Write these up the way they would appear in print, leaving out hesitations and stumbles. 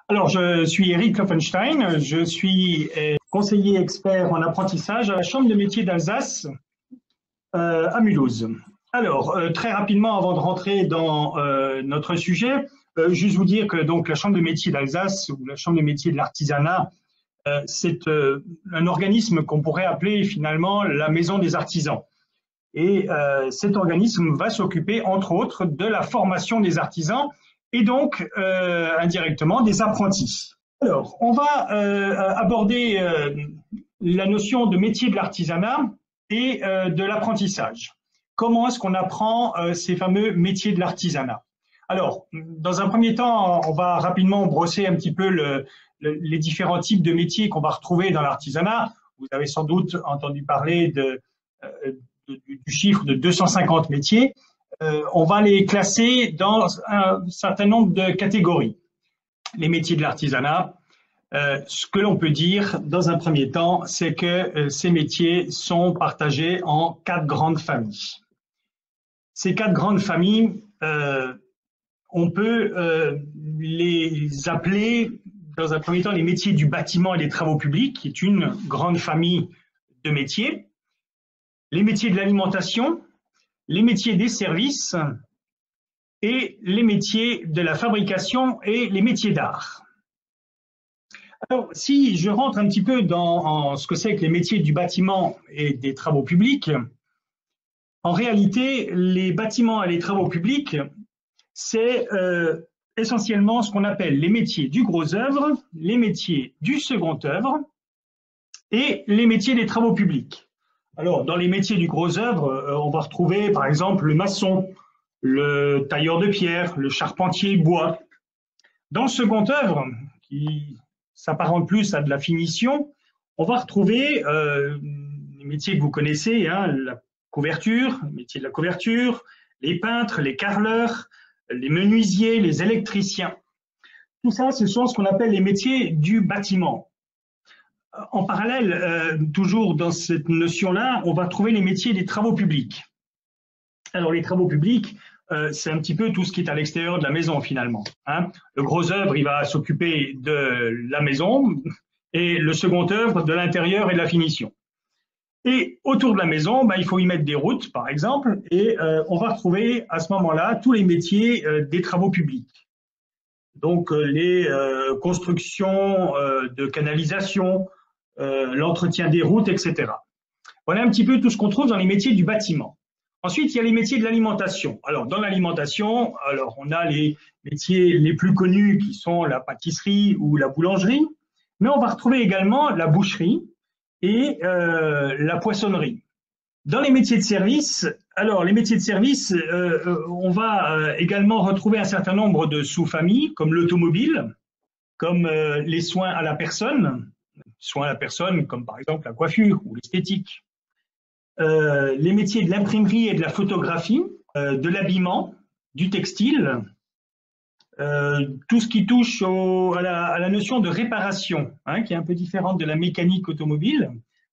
Alors, je suis Eric Kloffenstein, je suis conseiller expert en apprentissage à la Chambre de métiers d'Alsace à Mulhouse. Alors, très rapidement, avant de rentrer dans notre sujet, juste vous dire que donc la Chambre de métiers d'Alsace ou la Chambre de métiers de l'artisanat, c'est un organisme qu'on pourrait appeler finalement la maison des artisans. Et cet organisme va s'occuper, entre autres, de la formation des artisans et donc indirectement des apprentis. Alors, on va aborder la notion de métier de l'artisanat et de l'apprentissage. Comment est-ce qu'on apprend ces fameux métiers de l'artisanat? Alors, dans un premier temps, on va rapidement brosser un petit peu les différents types de métiers qu'on va retrouver dans l'artisanat. Vous avez sans doute entendu parler du chiffre de 250 métiers. On va les classer dans un certain nombre de catégories. Les métiers de l'artisanat, ce que l'on peut dire dans un premier temps, c'est que ces métiers sont partagés en 4 grandes familles. Ces 4 grandes familles, on peut les appeler dans un premier temps les métiers du bâtiment et des travaux publics, qui est une grande famille de métiers, les métiers de l'alimentation, les métiers des services et les métiers de la fabrication et les métiers d'art. Alors, si je rentre un petit peu dans ce que c'est que les métiers du bâtiment et des travaux publics, en réalité, les bâtiments et les travaux publics, c'est essentiellement ce qu'on appelle les métiers du gros œuvre, les métiers du second œuvre et les métiers des travaux publics. Alors, dans les métiers du gros œuvre, on va retrouver par exemple le maçon, le tailleur de pierre, le charpentier bois. Dans le second œuvre, qui s'apparente plus à de la finition, on va retrouver les métiers que vous connaissez, hein, la couverture, le métier de la couverture, les peintres, les carreleurs, les menuisiers, les électriciens. Tout ça, ce sont ce qu'on appelle les métiers du bâtiment. En parallèle, toujours dans cette notion-là, on va trouver les métiers des travaux publics. Alors, les travaux publics, c'est un petit peu tout ce qui est à l'extérieur de la maison, finalement. Hein. Le gros œuvre, il va s'occuper de la maison et le second œuvre de l'intérieur et de la finition. Et autour de la maison, il faut y mettre des routes, par exemple, et on va retrouver à ce moment-là tous les métiers des travaux publics. Donc, les constructions de canalisation, l'entretien des routes, etc. Voilà un petit peu tout ce qu'on trouve dans les métiers du bâtiment. Ensuite, il y a les métiers de l'alimentation. Alors, dans l'alimentation, on a les métiers les plus connus qui sont la pâtisserie ou la boulangerie, mais on va retrouver également la boucherie et la poissonnerie. Dans les métiers de service, on va également retrouver un certain nombre de sous-familles, comme l'automobile, comme les soins à la personne, comme par exemple la coiffure ou l'esthétique. Les métiers de l'imprimerie et de la photographie, de l'habillement, du textile, tout ce qui touche à la notion de réparation, hein, qui est un peu différente de la mécanique automobile.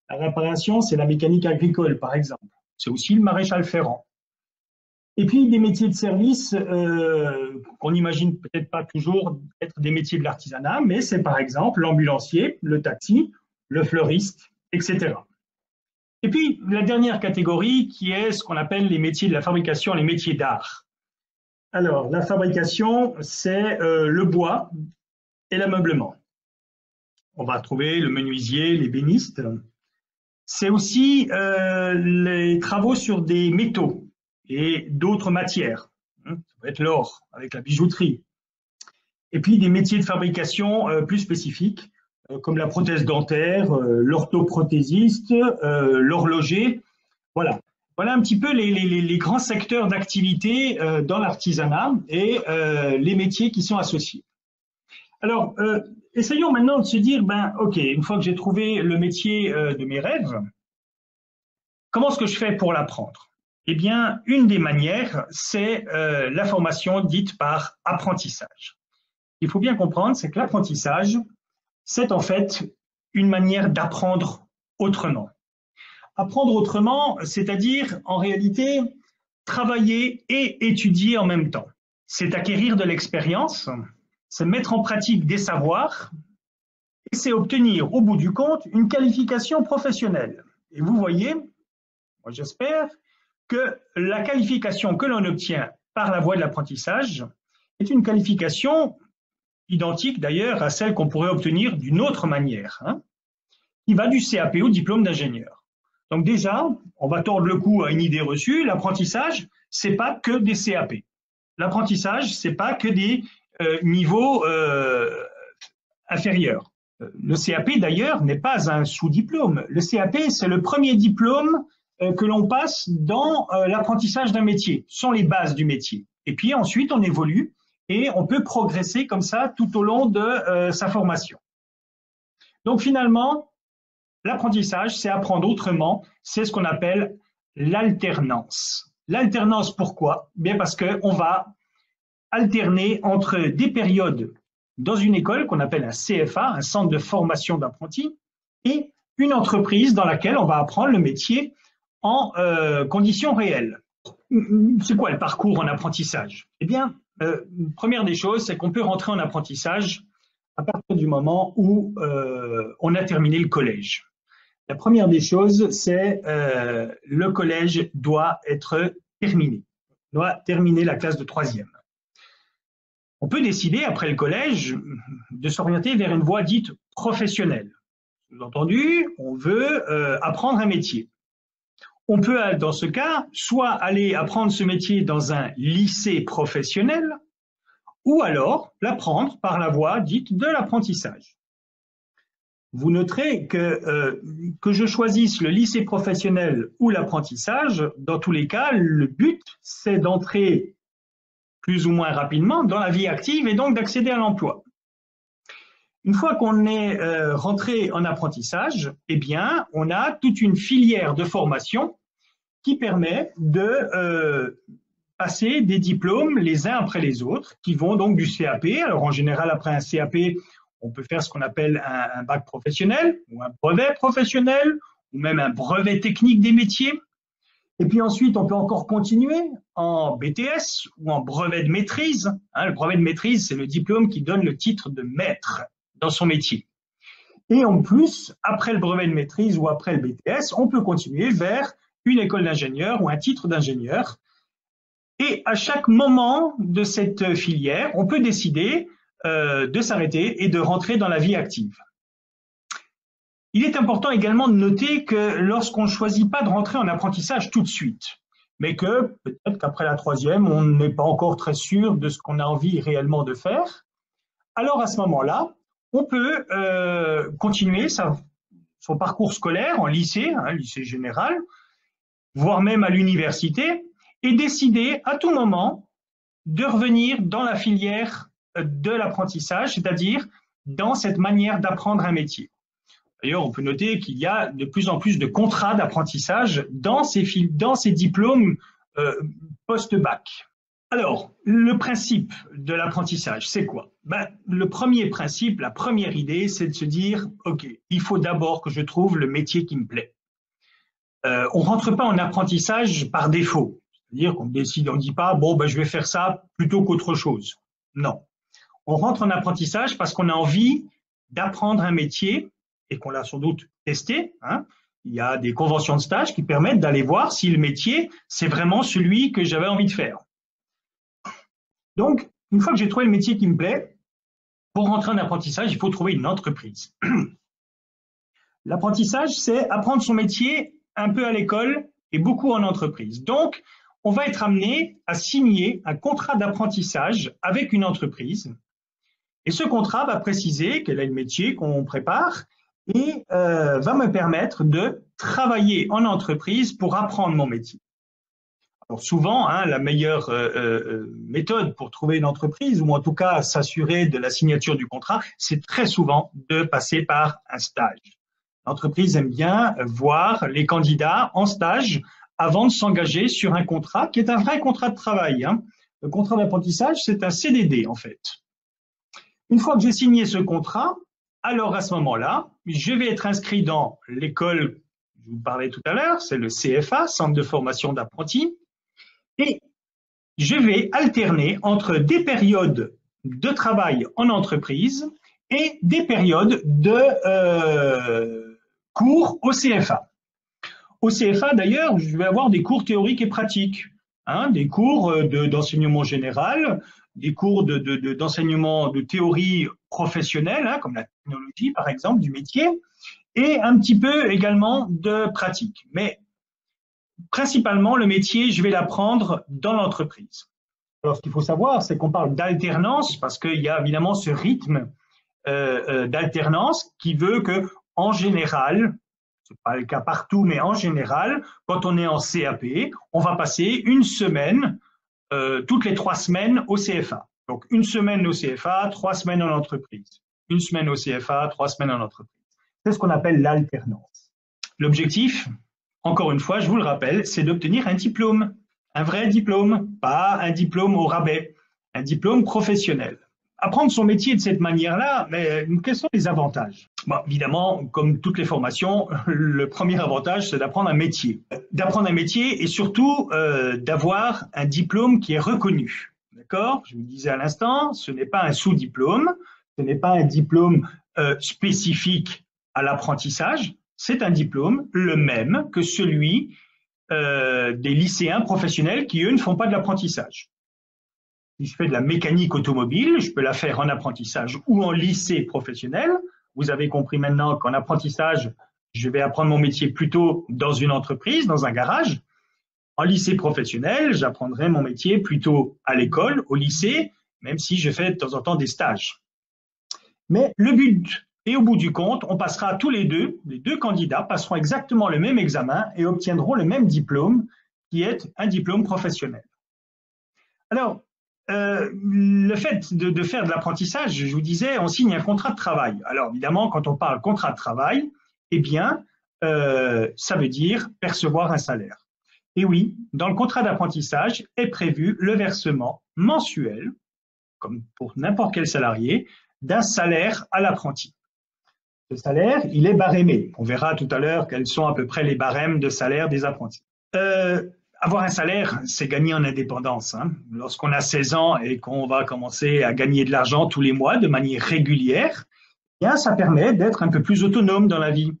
La réparation, c'est la mécanique agricole, par exemple. C'est aussi le maréchal ferrant. Et puis des métiers de service qu'on n'imagine peut-être pas toujours être des métiers de l'artisanat, mais c'est par exemple l'ambulancier, le taxi, le fleuriste, etc. Et puis la dernière catégorie qui est ce qu'on appelle les métiers de la fabrication, les métiers d'art. Alors la fabrication, c'est le bois et l'ameublement. On va trouver le menuisier, l'ébéniste. C'est aussi les travaux sur des métaux et d'autres matières. Ça peut être l'or avec la bijouterie. Et puis des métiers de fabrication plus spécifiques, comme la prothèse dentaire, l'orthoprothésiste, l'horloger. Voilà. Voilà un petit peu les grands secteurs d'activité dans l'artisanat et les métiers qui sont associés. Alors, essayons maintenant de se dire, ok, une fois que j'ai trouvé le métier de mes rêves, comment est-ce que je fais pour l'apprendre? Eh bien, une des manières, c'est la formation dite par apprentissage. Il faut bien comprendre, c'est que l'apprentissage, c'est en fait une manière d'apprendre autrement. Apprendre autrement, c'est-à-dire, en réalité, travailler et étudier en même temps. C'est acquérir de l'expérience, c'est mettre en pratique des savoirs et c'est obtenir au bout du compte une qualification professionnelle. Et vous voyez, moi j'espère, que la qualification que l'on obtient par la voie de l'apprentissage est une qualification identique d'ailleurs à celle qu'on pourrait obtenir d'une autre manière, qui va du CAP au diplôme d'ingénieur. Donc déjà, on va tordre le cou à une idée reçue, l'apprentissage, c'est pas que des CAP. L'apprentissage, c'est pas que des niveaux inférieurs. Le CAP d'ailleurs n'est pas un sous-diplôme. Le CAP, c'est le premier diplôme que l'on passe dans l'apprentissage d'un métier. Ce sont les bases du métier. Et puis ensuite, on évolue et on peut progresser comme ça tout au long de sa formation. Donc finalement, l'apprentissage, c'est apprendre autrement, c'est ce qu'on appelle l'alternance. L'alternance, pourquoi? Bien parce qu'on va alterner entre des périodes dans une école qu'on appelle un CFA, un centre de formation d'apprentis, et une entreprise dans laquelle on va apprendre le métier en conditions réelles. C'est quoi le parcours en apprentissage? Eh bien, première des choses, c'est qu'on peut rentrer en apprentissage à partir du moment où on a terminé le collège. La première des choses, c'est le collège doit être terminé, doit terminer la classe de 3e. On peut décider, après le collège, de s'orienter vers une voie dite professionnelle. Sous-entendu, on veut apprendre un métier. On peut, dans ce cas, soit aller apprendre ce métier dans un lycée professionnel, ou alors l'apprendre par la voie dite de l'apprentissage. Vous noterez que je choisisse le lycée professionnel ou l'apprentissage, dans tous les cas, le but, c'est d'entrer plus ou moins rapidement dans la vie active et donc d'accéder à l'emploi. Une fois qu'on est rentré en apprentissage, eh bien, on a toute une filière de formation qui permet de passer des diplômes les uns après les autres, qui vont donc du CAP. Alors en général, après un CAP, on peut faire ce qu'on appelle un bac professionnel ou un brevet professionnel ou même un brevet technique des métiers. Et puis ensuite, on peut encore continuer en BTS ou en brevet de maîtrise. Le brevet de maîtrise, c'est le diplôme qui donne le titre de maître dans son métier. Et en plus, après le brevet de maîtrise ou après le BTS, on peut continuer vers une école d'ingénieur ou un titre d'ingénieur. Et à chaque moment de cette filière, on peut décider de s'arrêter et de rentrer dans la vie active. Il est important également de noter que lorsqu'on ne choisit pas de rentrer en apprentissage tout de suite, mais que peut-être qu'après la 3e, on n'est pas encore très sûr de ce qu'on a envie réellement de faire, alors à ce moment-là, on peut continuer son parcours scolaire en lycée, lycée général, voire même à l'université, et décider à tout moment de revenir dans la filière de l'apprentissage, c'est-à-dire dans cette manière d'apprendre un métier. D'ailleurs, on peut noter qu'il y a de plus en plus de contrats d'apprentissage dans ces diplômes post-bac. Alors, le principe de l'apprentissage, c'est quoi? Le premier principe, la première idée, c'est de se dire, OK, il faut d'abord que je trouve le métier qui me plaît. On ne rentre pas en apprentissage par défaut. C'est-à-dire qu'on décide, on ne dit pas, je vais faire ça plutôt qu'autre chose. Non. On rentre en apprentissage parce qu'on a envie d'apprendre un métier et qu'on l'a sans doute testé. Il y a des conventions de stage qui permettent d'aller voir si le métier, c'est vraiment celui que j'avais envie de faire. Donc, une fois que j'ai trouvé le métier qui me plaît, pour rentrer en apprentissage, il faut trouver une entreprise. L'apprentissage, c'est apprendre son métier un peu à l'école et beaucoup en entreprise. Donc, on va être amené à signer un contrat d'apprentissage avec une entreprise. Et ce contrat va préciser quel est le métier qu'on prépare et va me permettre de travailler en entreprise pour apprendre mon métier. Alors souvent, la meilleure méthode pour trouver une entreprise, ou en tout cas s'assurer de la signature du contrat, c'est très souvent de passer par un stage. L'entreprise aime bien voir les candidats en stage avant de s'engager sur un contrat qui est un vrai contrat de travail. Le contrat d'apprentissage, c'est un CDD en fait. Une fois que j'ai signé ce contrat, alors à ce moment-là, je vais être inscrit dans l'école, je vous parlais tout à l'heure, c'est le CFA, Centre de formation d'apprentis, et je vais alterner entre des périodes de travail en entreprise et des périodes de cours au CFA. Au CFA, d'ailleurs, je vais avoir des cours théoriques et pratiques, hein, des cours d'enseignement général, des cours d'enseignement de théorie professionnelle, hein, comme la technologie, par exemple, du métier, et un petit peu également de pratique. Mais principalement, le métier, je vais l'apprendre dans l'entreprise. Alors, ce qu'il faut savoir, c'est qu'on parle d'alternance parce qu'il y a évidemment ce rythme d'alternance qui veut que, en général, c'est pas le cas partout, mais en général, quand on est en CAP, on va passer une semaine, toutes les 3 semaines au CFA. Donc, une semaine au CFA, 3 semaines en entreprise. Une semaine au CFA, 3 semaines en entreprise. C'est ce qu'on appelle l'alternance. L'objectif, encore une fois, je vous le rappelle, c'est d'obtenir un diplôme. Un vrai diplôme, pas un diplôme au rabais, un diplôme professionnel. Apprendre son métier de cette manière-là, mais quels sont les avantages? Bon, évidemment, comme toutes les formations, le premier avantage, c'est d'apprendre un métier. D'apprendre un métier et surtout d'avoir un diplôme qui est reconnu. D'accord? Je vous le disais à l'instant, ce n'est pas un sous-diplôme, ce n'est pas un diplôme spécifique à l'apprentissage, c'est un diplôme le même que celui des lycéens professionnels qui, eux, ne font pas de l'apprentissage. Si je fais de la mécanique automobile, je peux la faire en apprentissage ou en lycée professionnel. Vous avez compris maintenant qu'en apprentissage, je vais apprendre mon métier plutôt dans une entreprise, dans un garage. En lycée professionnel, j'apprendrai mon métier plutôt à l'école, au lycée, même si je fais de temps en temps des stages. Mais le but, et au bout du compte, on passera tous les deux candidats passeront exactement le même examen et obtiendront le même diplôme, qui est un diplôme professionnel. Alors, le fait de faire de l'apprentissage, je vous disais, on signe un contrat de travail. Alors, évidemment, quand on parle contrat de travail, eh bien, ça veut dire percevoir un salaire. Et oui, dans le contrat d'apprentissage est prévu le versement mensuel, comme pour n'importe quel salarié, d'un salaire à l'apprenti. Ce salaire, il est barémé. On verra tout à l'heure quels sont à peu près les barèmes de salaire des apprentis. Avoir un salaire, c'est gagner en indépendance. Hein. Lorsqu'on a 16 ans et qu'on va commencer à gagner de l'argent tous les mois de manière régulière, eh bien, ça permet d'être un peu plus autonome dans la vie.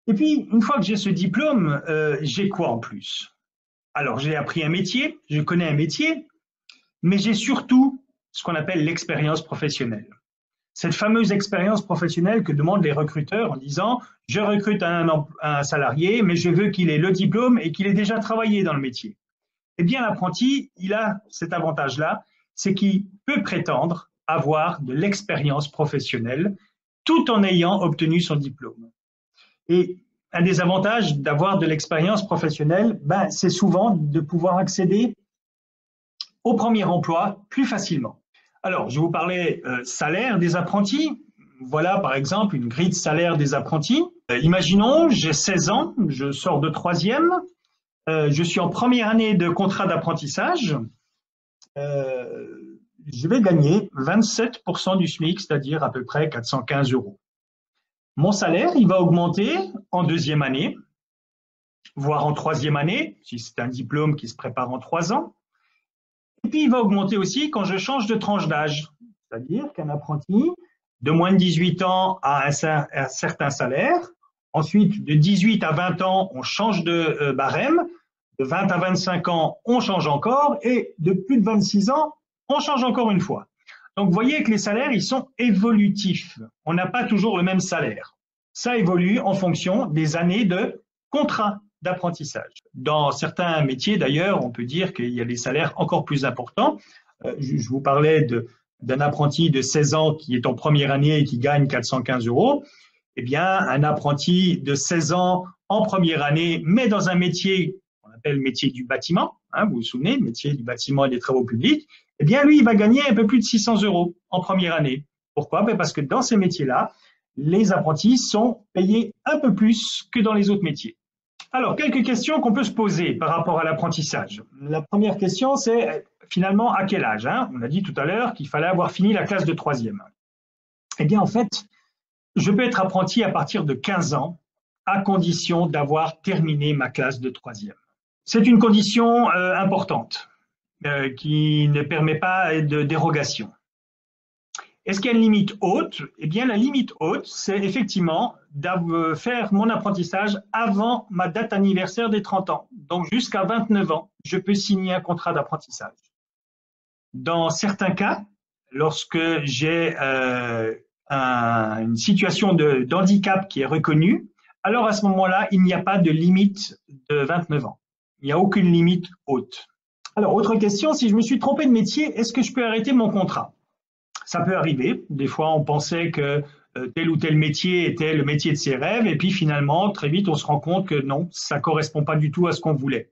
Et puis, une fois que j'ai ce diplôme, j'ai quoi en plus? Alors, j'ai appris un métier, je connais un métier, mais j'ai surtout ce qu'on appelle l'expérience professionnelle. Cette fameuse expérience professionnelle que demandent les recruteurs en disant « je recrute un salarié, mais je veux qu'il ait le diplôme et qu'il ait déjà travaillé dans le métier ». Eh bien, l'apprenti, il a cet avantage-là, c'est qu'il peut prétendre avoir de l'expérience professionnelle tout en ayant obtenu son diplôme. Et un des avantages d'avoir de l'expérience professionnelle, c'est souvent de pouvoir accéder au premier emploi plus facilement. Alors, je vous parlais salaire des apprentis. Voilà, par exemple, une grille de salaire des apprentis. Imaginons, j'ai 16 ans, je sors de 3e, je suis en première année de contrat d'apprentissage. Je vais gagner 27% du SMIC, c'est-à-dire à peu près 415 €. Mon salaire, il va augmenter en 2e année, voire en 3e année, si c'est un diplôme qui se prépare en 3 ans. Et puis, il va augmenter aussi quand je change de tranche d'âge. C'est-à-dire qu'un apprenti de moins de 18 ans a un certain salaire. Ensuite, de 18 à 20 ans, on change de barème. De 20 à 25 ans, on change encore. Et de plus de 26 ans, on change encore une fois. Donc, vous voyez que les salaires, ils sont évolutifs. On n'a pas toujours le même salaire. Ça évolue en fonction des années de contrat d'apprentissage. Dans certains métiers, d'ailleurs, on peut dire qu'il y a des salaires encore plus importants. Je vous parlais d'un apprenti de 16 ans qui est en première année et qui gagne 415 €. Eh bien, un apprenti de 16 ans en première année, mais dans un métier qu'on appelle métier du bâtiment, hein, vous vous souvenez, métier du bâtiment et des travaux publics, eh bien, lui, il va gagner un peu plus de 600 € en première année. Pourquoi? Parce que dans ces métiers-là, les apprentis sont payés un peu plus que dans les autres métiers. Alors, quelques questions qu'on peut se poser par rapport à l'apprentissage. La première question, c'est finalement à quel âge, hein? On a dit tout à l'heure qu'il fallait avoir fini la classe de 3e. Eh bien, en fait, je peux être apprenti à partir de 15 ans, à condition d'avoir terminé ma classe de 3e. C'est une condition importante. qui ne permet pas de dérogation. Est-ce qu'il y a une limite haute? Eh bien, la limite haute, c'est effectivement de faire mon apprentissage avant ma date anniversaire des 30 ans. Donc, jusqu'à 29 ans, je peux signer un contrat d'apprentissage. Dans certains cas, lorsque j'ai une situation d'handicap qui est reconnue, alors à ce moment-là, il n'y a pas de limite de 29 ans. Il n'y a aucune limite haute. Alors, autre question, si je me suis trompé de métier, est-ce que je peux arrêter mon contrat? Ça peut arriver. Des fois, on pensait que tel ou tel métier était le métier de ses rêves, et puis finalement, très vite, on se rend compte que non, ça ne correspond pas du tout à ce qu'on voulait.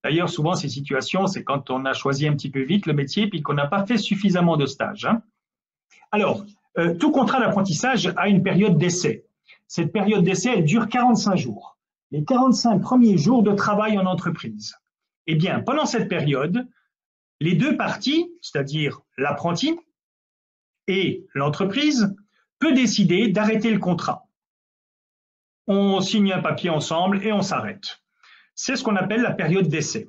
D'ailleurs, souvent, ces situations, c'est quand on a choisi un petit peu vite le métier, puis qu'on n'a pas fait suffisamment de stages. Alors, tout contrat d'apprentissage a une période d'essai. Cette période d'essai, elle dure 45 jours. Les 45 premiers jours de travail en entreprise. Eh bien, pendant cette période, les deux parties, c'est-à-dire l'apprenti et l'entreprise, peut décider d'arrêter le contrat. On signe un papier ensemble et on s'arrête. C'est ce qu'on appelle la période d'essai.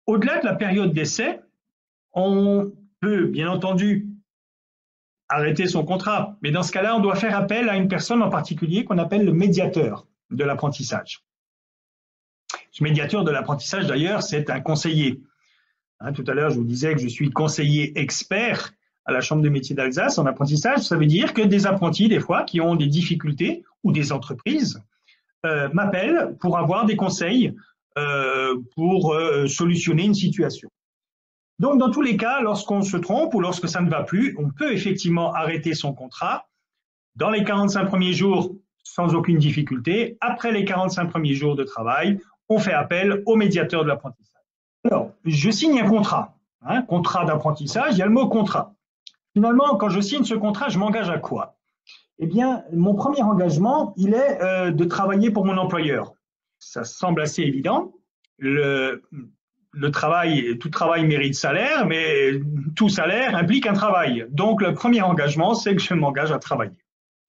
Au-delà de la période d'essai, on peut bien entendu arrêter son contrat, mais dans ce cas-là, on doit faire appel à une personne en particulier qu'on appelle le médiateur de l'apprentissage. Ce médiateur de l'apprentissage, d'ailleurs, c'est un conseiller. Tout à l'heure, je vous disais que je suis conseiller expert à la Chambre de métiers d'Alsace en apprentissage. Ça veut dire que des apprentis, des fois, qui ont des difficultés, ou des entreprises, m'appellent pour avoir des conseils pour solutionner une situation. Donc, dans tous les cas, lorsqu'on se trompe ou lorsque ça ne va plus, on peut effectivement arrêter son contrat dans les 45 premiers jours sans aucune difficulté. Après les 45 premiers jours de travail, on fait appel au médiateur de l'apprentissage. Alors, je signe un contrat, contrat d'apprentissage, il y a le mot contrat. Finalement, quand je signe ce contrat, je m'engage à quoi? Eh bien, mon premier engagement, il est de travailler pour mon employeur. Ça semble assez évident. Tout travail mérite salaire, mais tout salaire implique un travail. Donc, le premier engagement, c'est que je m'engage à travailler.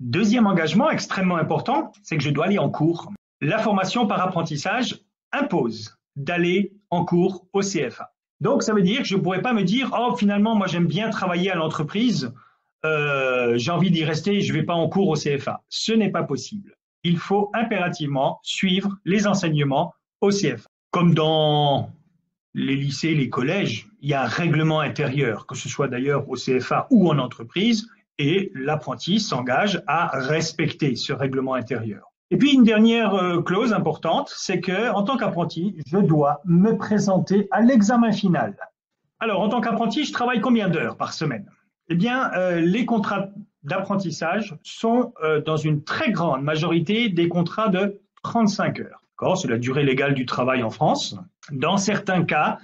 Deuxième engagement extrêmement important, c'est que je dois aller en cours. La formation par apprentissage impose d'aller en cours au CFA. Donc, ça veut dire que je ne pourrais pas me dire « Oh, finalement, moi, j'aime bien travailler à l'entreprise, j'ai envie d'y rester, je ne vais pas en cours au CFA. » Ce n'est pas possible. Il faut impérativement suivre les enseignements au CFA. Comme dans les lycées, les collèges, il y a un règlement intérieur, que ce soit d'ailleurs au CFA ou en entreprise, et l'apprenti s'engage à respecter ce règlement intérieur. Et puis une dernière clause importante, c'est que en tant qu'apprenti, je dois me présenter à l'examen final. Alors, en tant qu'apprenti, je travaille combien d'heures par semaine? Eh bien, les contrats d'apprentissage sont dans une très grande majorité des contrats de 35 heures. C'est la durée légale du travail en France. Dans certains cas,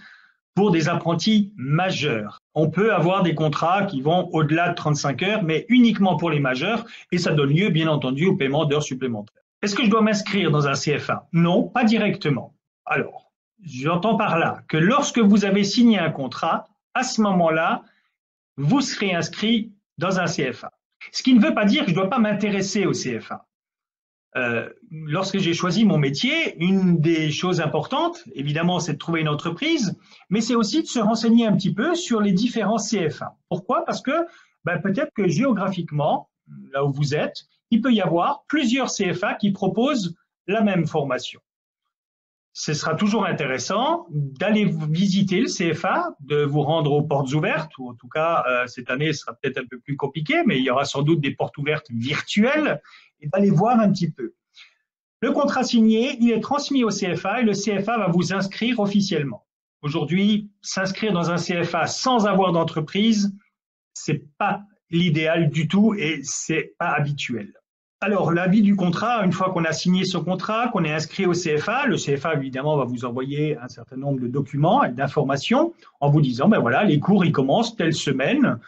pour des apprentis majeurs, on peut avoir des contrats qui vont au-delà de 35 heures, mais uniquement pour les majeurs, et ça donne lieu, bien entendu, au paiement d'heures supplémentaires. Est-ce que je dois m'inscrire dans un CFA? Non, pas directement. Alors, j'entends par là que lorsque vous avez signé un contrat, à ce moment-là, vous serez inscrit dans un CFA. Ce qui ne veut pas dire que je ne dois pas m'intéresser au CFA. Lorsque j'ai choisi mon métier, une des choses importantes, évidemment, c'est de trouver une entreprise, mais c'est aussi de se renseigner un petit peu sur les différents CFA. Pourquoi? Parce que peut-être que géographiquement, là où vous êtes, il peut y avoir plusieurs CFA qui proposent la même formation. Ce sera toujours intéressant d'aller visiter le CFA, de vous rendre aux portes ouvertes, ou en tout cas, cette année, ce sera peut-être un peu plus compliqué, mais il y aura sans doute des portes ouvertes virtuelles, et d'aller voir un petit peu. Le contrat signé, il est transmis au CFA et le CFA va vous inscrire officiellement. Aujourd'hui, s'inscrire dans un CFA sans avoir d'entreprise, c'est pas l'idéal du tout et c'est pas habituel. Alors, l'avis du contrat, une fois qu'on a signé ce contrat, qu'on est inscrit au CFA, le CFA, évidemment, va vous envoyer un certain nombre de documents et d'informations en vous disant, voilà, les cours, ils commencent telle semaine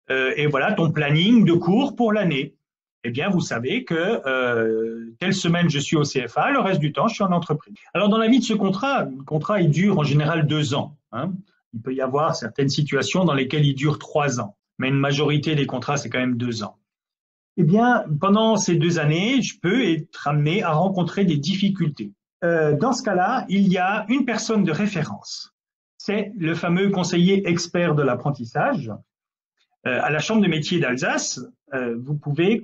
et voilà ton planning de cours pour l'année. Eh bien, vous savez que telle semaine, je suis au CFA, le reste du temps, je suis en entreprise. Alors, dans la vie de ce contrat, le contrat, il dure en général 2 ans. Il peut y avoir certaines situations dans lesquelles il dure 3 ans, mais une majorité des contrats, c'est quand même 2 ans. Eh bien, pendant ces 2 années, je peux être amené à rencontrer des difficultés. Dans ce cas-là, il y a une personne de référence. c'est le fameux conseiller expert de l'apprentissage. À la Chambre de métiers d'Alsace, vous pouvez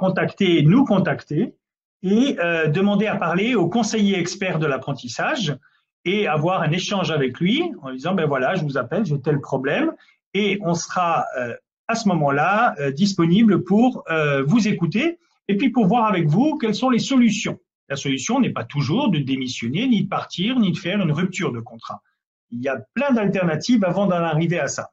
nous contacter et demander à parler au conseiller expert de l'apprentissage et avoir un échange avec lui en disant, ben voilà, je vous appelle, j'ai tel problème, et on sera à ce moment-là disponible pour vous écouter et puis pour voir avec vous quelles sont les solutions. La solution n'est pas toujours de démissionner, ni de partir, ni de faire une rupture de contrat. Il y a plein d'alternatives avant d'en arriver à ça.